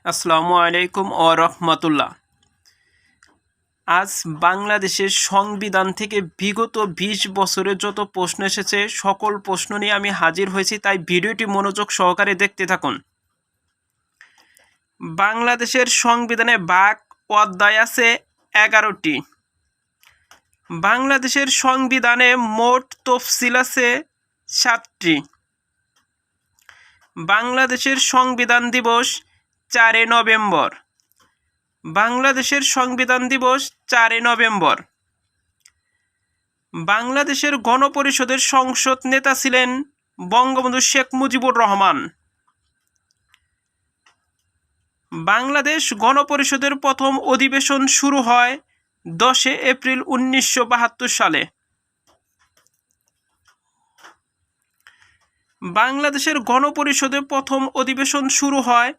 আসসালামু আলাইকুম ও রহমতুল্লাহ। আজ বাংলাদেশের সংবিধান থেকে বিগত ২০ বছরে যত প্রশ্ন এসেছে সকল প্রশ্ন নিয়ে আমি হাজির হয়েছি, তাই ভিডিওটি মনোযোগ সহকারে দেখতে থাকুন। বাংলাদেশের সংবিধানে ভাগ অধ্যায় আছে ১১টি। বাংলাদেশের সংবিধানে মোট তফসিল আছে ৭টি। বাংলাদেশের সংবিধান দিবস ৪ নভেম্বর। বাংলাদেশের সংবিধান দিবস ৪ নভেম্বর। বাংলাদেশের গণপরিষদের সংসদ নেতা ছিলেন বঙ্গবন্ধু শেখ মুজিবুর রহমান। বাংলাদেশ গণপরিষদের প্রথম অধিবেশন শুরু হয় ১০ এপ্রিল ১৯৭২ সালে। বাংলাদেশের গণপরিষদের প্রথম অধিবেশন শুরু হয়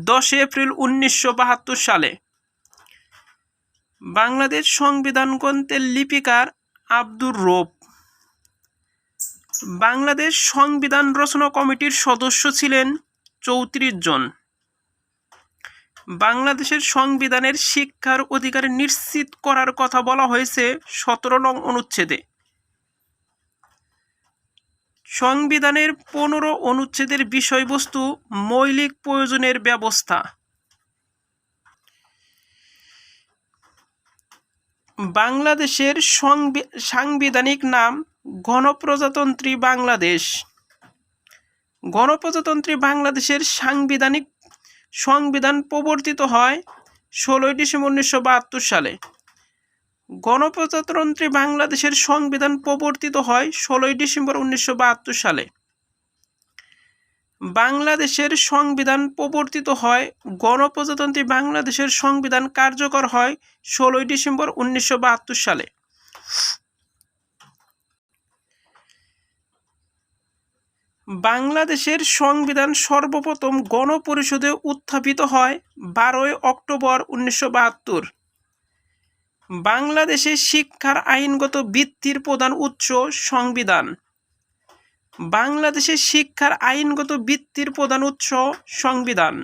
১০ এপ্রিল ১৯৭২ সালে। বাংলাদেশ সংবিধান গ্রন্থের লিপিকার আব্দুর রউফ। বাংলাদেশ সংবিধান রচনা কমিটির সদস্য ছিলেন ৩৪ জন। বাংলাদেশের সংবিধানের শিক্ষার অধিকার নিশ্চিত করার কথা বলা হয়েছে ১৭ নং অনুচ্ছেদে। সংবিধানের ১৫ অনুচ্ছেদের বিষয়বস্তু মৌলিক প্রয়োজনের ব্যবস্থা। বাংলাদেশের সাংবিধানিক নাম গণপ্রজাতন্ত্রী বাংলাদেশ। গণপ্রজাতন্ত্রী বাংলাদেশের সংবিধান প্রবর্তিত হয় ১৬ ডিসেম্বর ১৯৭২ সালে। গণপ্রজাতন্ত্রী বাংলাদেশের সংবিধান প্রবর্তিত হয় ১৬ ডিসেম্বর ১৯৭২ সালে। বাংলাদেশের সংবিধান প্রবর্তিত হয়। গণপ্রজাতন্ত্রী বাংলাদেশের সংবিধান কার্যকর হয় ১৬ ডিসেম্বর ১৯৭২ সালে। বাংলাদেশের সংবিধান সর্বপ্রথম গণপরিষদে উত্থাপিত হয় ১২ অক্টোবর ১৯৭২। বাংলাদেশে শিক্ষার আইনগত ভিত্তির প্রধান উৎস সংবিধান। বাংলাদেশের শিক্ষার আইনগত ভিত্তির প্রধান উৎস সংবিধান।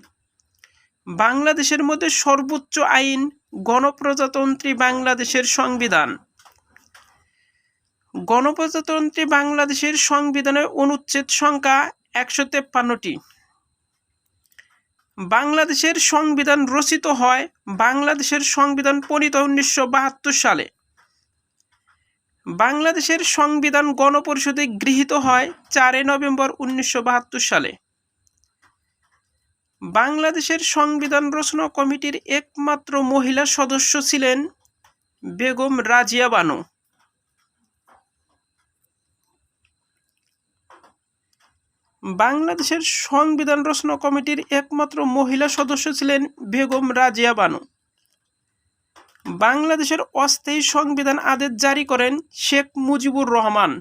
বাংলাদেশের মধ্যে সর্বোচ্চ আইন গণপ্রজাতন্ত্রী বাংলাদেশের সংবিধান। গণপ্রজাতন্ত্রী বাংলাদেশের সংবিধানের অনুচ্ছেদ সংখ্যা ১৫৩টি। বাংলাদেশের সংবিধান রচিত হয়। বাংলাদেশের সংবিধান প্রণীত ১৯৭২ সালে। বাংলাদেশের সংবিধান গণপরিষদে গৃহীত হয় ৪ নভেম্বর ১৯৭২ সালে। বাংলাদেশের সংবিধান রচনা কমিটির একমাত্র মহিলা সদস্য ছিলেন বেগম রাজিয়া বানু। বাংলাদেশের সংবিধান রচনা কমিটির একমাত্র মহিলা সদস্য ছিলেন বেগম রাজিয়া বানু। বাংলাদেশের অস্থায়ী সংবিধান আদেশ জারি করেন শেখ মুজিবুর রহমান।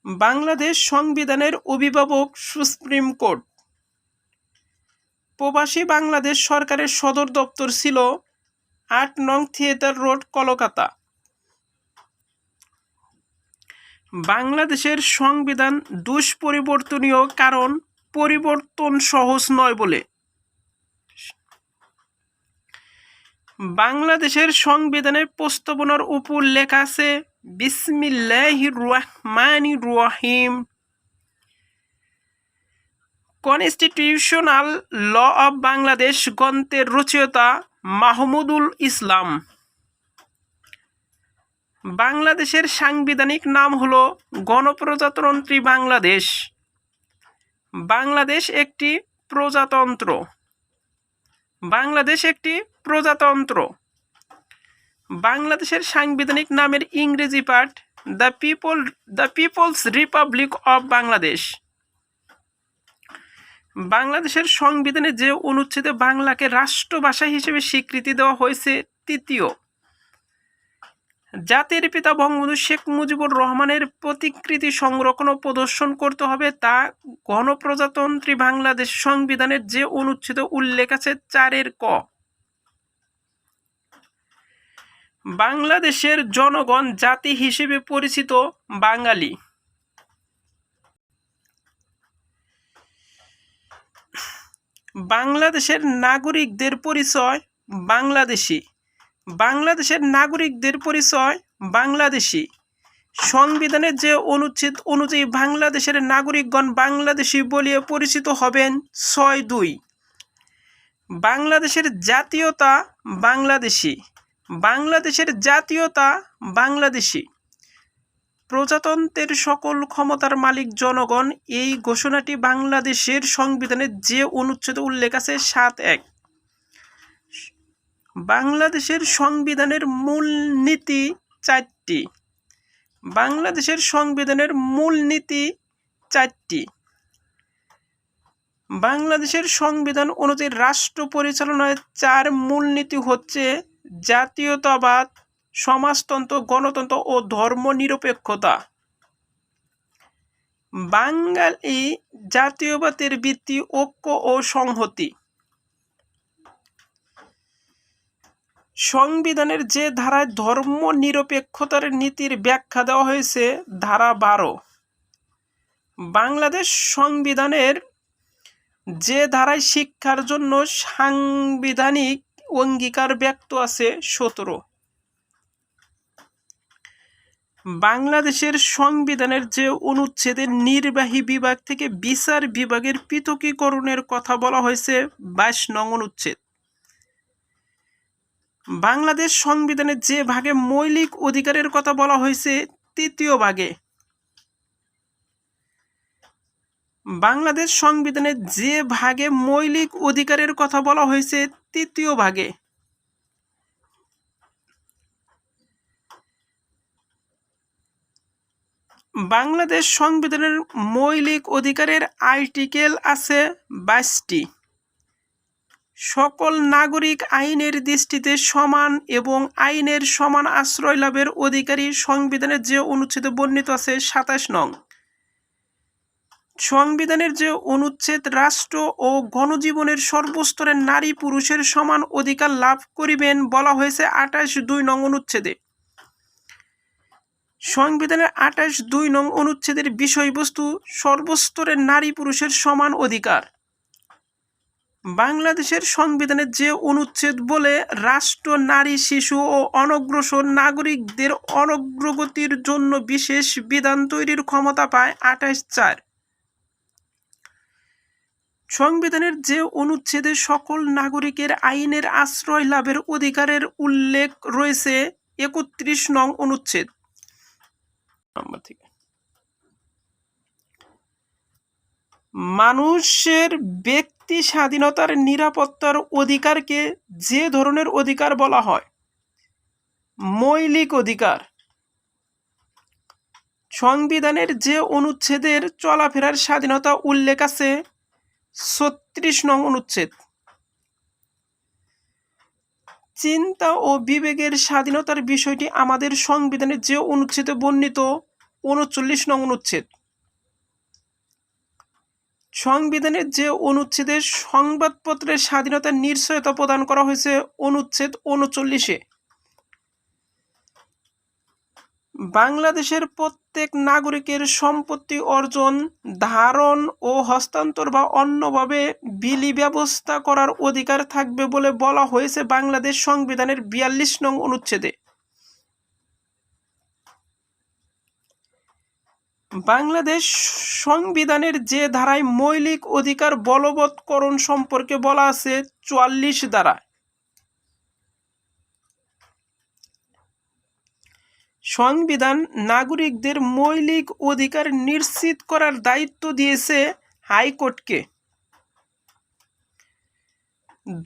বাংলাদেশ সংবিধানের অভিভাবক সুপ্রিম কোর্ট। প্রবাসী বাংলাদেশ সরকারের সদর দপ্তর ছিল ৮ নং থিয়েটার রোড, কলকাতা। বাংলাদেশের সংবিধান দুষ্পরিবর্তনীয়, কারণ পরিবর্তন সহজ নয় বলে। বাংলাদেশের সংবিধানের প্রস্তাবনার উপর লেখা আছে বিসমিল্লাহির রহমানির রহিম। কনস্টিটিউশনাল ল অব বাংলাদেশ গ্রন্থের রচয়িতা মাহমুদুল ইসলাম। বাংলাদেশের সাংবিধানিক নাম হল গণপ্রজাতন্ত্রী বাংলাদেশ। বাংলাদেশ একটি প্রজাতন্ত্র। বাংলাদেশ একটি প্রজাতন্ত্র। বাংলাদেশের সাংবিধানিক নামের ইংরেজি পাঠ the people's republic of Bangladesh. বাংলাদেশের সংবিধানে যে অনুচ্ছেদে বাংলাকে রাষ্ট্রভাষা হিসেবে স্বীকৃতি দেওয়া হয়েছে, তৃতীয়, জাতির পিতা বঙ্গবন্ধু শেখ মুজিবুর রহমানের প্রতিকৃতি সংরক্ষণ ও প্রদর্শন করতে হবে, তা গণপ্রজাতন্ত্রী বাংলাদেশ সংবিধানের যে অনুচ্ছেদে উল্লেখ আছে ৪ ক। বাংলাদেশের জনগণ জাতি হিসেবে পরিচিত বাঙালি। বাংলাদেশের নাগরিকদের পরিচয় বাংলাদেশি। বাংলাদেশের নাগরিকদের পরিচয় বাংলাদেশি। সংবিধানের যে অনুচ্ছেদ অনুযায়ী বাংলাদেশের নাগরিকগণ বাংলাদেশি বলিয়া পরিচিত হবেন 6(2)। বাংলাদেশের জাতীয়তা বাংলাদেশি। বাংলাদেশের জাতীয়তা বাংলাদেশি। প্রজাতন্ত্রের সকল ক্ষমতার মালিক জনগণ। এই ঘোষণাটি বাংলাদেশের সংবিধানের যে অনুচ্ছেদে উল্লেখ আছে 7(1)। বাংলাদেশের সংবিধানের মূলনীতি 4টি। বাংলাদেশের সংবিধানের মূলনীতি 4টি। বাংলাদেশের সংবিধান অনুযায়ী রাষ্ট্র পরিচালনায় 4 মূলনীতি হচ্ছে জাতীয়তাবাদ, সমাজতন্ত্র, গণতন্ত্র ও ধর্মনিরপেক্ষতা। বাঙালি জাতীয়বাদের ভিত্তি ঐক্য ও সংহতি। সংবিধানের যে ধারায় ধর্মনিরপেক্ষতার নীতির ব্যাখ্যা দেওয়া হয়েছে ধারা 12। বাংলাদেশ সংবিধানের যে ধারায় শিক্ষার জন্য সাংবিধানিক অঙ্গীকার ব্যক্ত আছে 17। বাংলাদেশের সংবিধানের যে অনুচ্ছেদে নির্বাহী বিভাগ থেকে বিচার বিভাগের পৃথকীকরণের কথা বলা হয়েছে 22 নং অনুচ্ছেদ। বাংলাদেশ সংবিধানের যে ভাগে মৌলিক অধিকারের কথা বলা হয়েছে 3য় ভাগে। বাংলাদেশ সংবিধানের যে ভাগে মৌলিক অধিকারের কথা বলা হয়েছে 3য় ভাগে। বাংলাদেশ সংবিধানের মৌলিক অধিকারের আর্টিকেল আছে 22টি। সকল নাগরিক আইনের দৃষ্টিতে সমান এবং আইনের সমান আশ্রয় লাভের অধিকারী সংবিধানের যে অনুচ্ছেদে বর্ণিত আছে 27 নং। সংবিধানের যে অনুচ্ছেদ রাষ্ট্র ও গণজীবনের সর্বস্তরের নারী পুরুষের সমান অধিকার লাভ করিবেন বলা হয়েছে 28(2) নং অনুচ্ছেদে। সংবিধানের 28(2) নং অনুচ্ছেদের বিষয়বস্তু সর্বস্তরের নারী পুরুষের সমান অধিকার। বাংলাদেশের সংবিধানের যে অনুচ্ছেদ বলে রাষ্ট্র নারী, শিশু ও অনগ্রসর নাগরিকদের অগ্রগতির জন্য বিশেষ বিধান তৈরির ক্ষমতা পায় 28(4)। সংবিধানের যে অনুচ্ছেদে সকল নাগরিকের আইনের আশ্রয় লাভের অধিকারের উল্লেখ রয়েছে 31 নং অনুচ্ছেদ। মানুষের ব্যক্তি স্বাধীনতার নিরাপত্তার অধিকারকে যে ধরনের অধিকার বলা হয় মৌলিক অধিকার। সংবিধানের যে অনুচ্ছেদের চলাফেরার স্বাধীনতা উল্লেখ আছে 36 নং অনুচ্ছেদ। চিন্তা ও বিবেকের স্বাধীনতার বিষয়টি আমাদের সংবিধানের যে অনুচ্ছেদে বর্ণিত 39 নং অনুচ্ছেদ। সংবিধানের যে অনুচ্ছেদে সংবাদপত্রের স্বাধীনতার নিশ্চয়তা প্রদান করা হয়েছে অনুচ্ছেদ 39-এ। বাংলাদেশের প্রত্যেক নাগরিকের সম্পত্তি অর্জন, ধারণ ও হস্তান্তর বা অন্যভাবে বিলি ব্যবস্থা করার অধিকার থাকবে বলে বলা হয়েছে বাংলাদেশ সংবিধানের 42 নং অনুচ্ছেদে। বাংলাদেশ সংবিধানের যে ধারায় মৌলিক অধিকার বলবৎকরণ সম্পর্কে বলা আছে 44 ধারা। সংবিধান নাগরিকদের মৌলিক অধিকার নিশ্চিত করার দায়িত্ব দিয়েছে হাইকোর্টকে।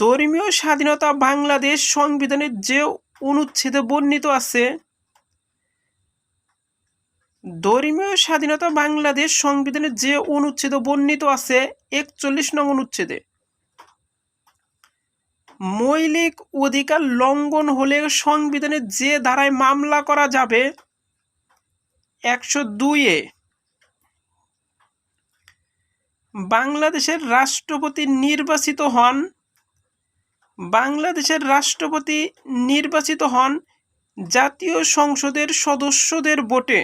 ধর্মীয় স্বাধীনতা বাংলাদেশ সংবিধানের যে অনুচ্ছেদে বর্ণিত আছে ধর্মীয় স্বাধীনতা বাংলাদেশ সংবিধানের যে অনুচ্ছেদে বর্ণিত আছে 41 নং অনুচ্ছেদে। মৌলিক অধিকার লঙ্ঘন হলে সংবিধানের যে ধারায় মামলা করা যাবে 102-এ। বাংলাদেশের রাষ্ট্রপতি নির্বাচিত হন জাতীয় সংসদের সদস্যদের ভোটে।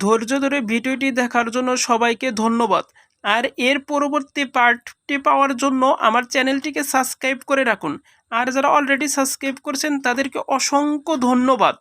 ধৈর্য ধরে ভিডিওটি দেখার জন্য সবাইকে ধন্যবাদ। আর এর পরবর্তী পার্টটি পাওয়ার জন্য আমার চ্যানেলটিকে সাবস্ক্রাইব করে রাখুন। আর যারা অলরেডি সাবস্ক্রাইব করেছেন তাদেরকে অসংখ্য ধন্যবাদ।